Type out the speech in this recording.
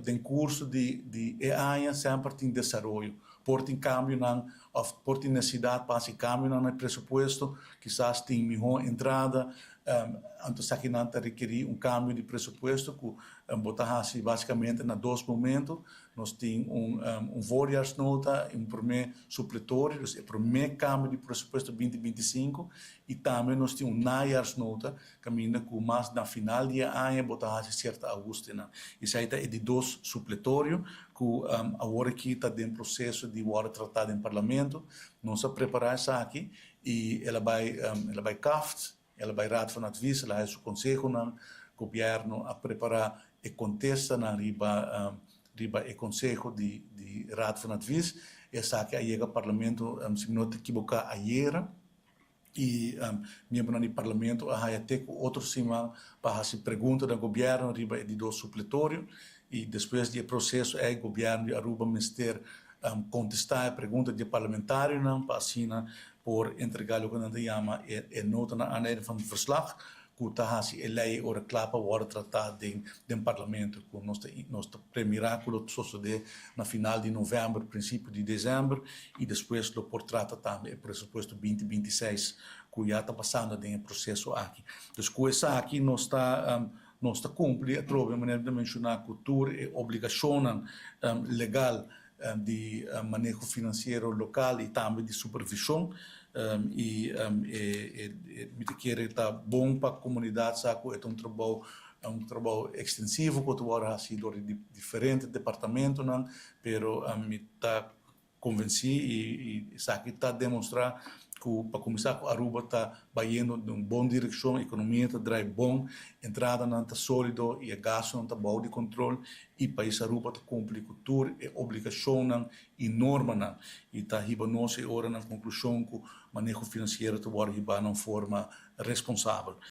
tem curso de EAIA sempre tem desenvolvimento. Por tem cambio por tem necessidade para esse cambio no pressuposto, quizás tem melhor entrada, então aqui não requerir cambio de pressuposto que botar assim basicamente na dois momentos. Nós temos voorjaarsnota, primeiro supletório, o primeiro cambio de pressuposto 2025 e também nós temos najaarsnota, caminha com mais na final de ano, botar assim certo agosto. Isso aí é de dois supletórios que agora aqui está em processo de ser tratado em parlamento. Nós vamos preparar isso aqui e ela vai CAFT, ela vai Raad van Advies, ela é o Conselho no Governo a preparar e contesta na riba o Conselho de Raad van Advies. Essa aqui chega ao parlamento, se não te equivocar, ayer. E membro do parlamento a até com outro cima para fazer pergunta do governo riba de dois supletórios e depois do processo o governo de Aruba ministério contestar a pergunta de parlamentário não para assim por entregar o que nós chama nota na análise van verslag que está assim lei ora clapa ora tratado em parlamento com nosso premiráculo suceder na final de novembro princípio de dezembro e depois do por trata também o pressuposto 2026 que já está passando em processo aqui. Então coisa aqui nós está cumprir a maneira de mencionar cultura e obrigação legal de manejo financeiro local e também de supervisão me querer está bom para a comunidade, sabe? É trabalho extensivo que agora ha sido de diferentes departamentos, não? Pero me está convencido e sabe está demonstrar que para começar a Aruba está indo em uma boa direção, a economia está drive bom, entrada não está sólido e a gasto não está bom de controle e o país Aruba está cumprir cultura e obrigação não e norma não e está riba nossa hora na conclusão que o manejo financeiro está riba de forma responsável.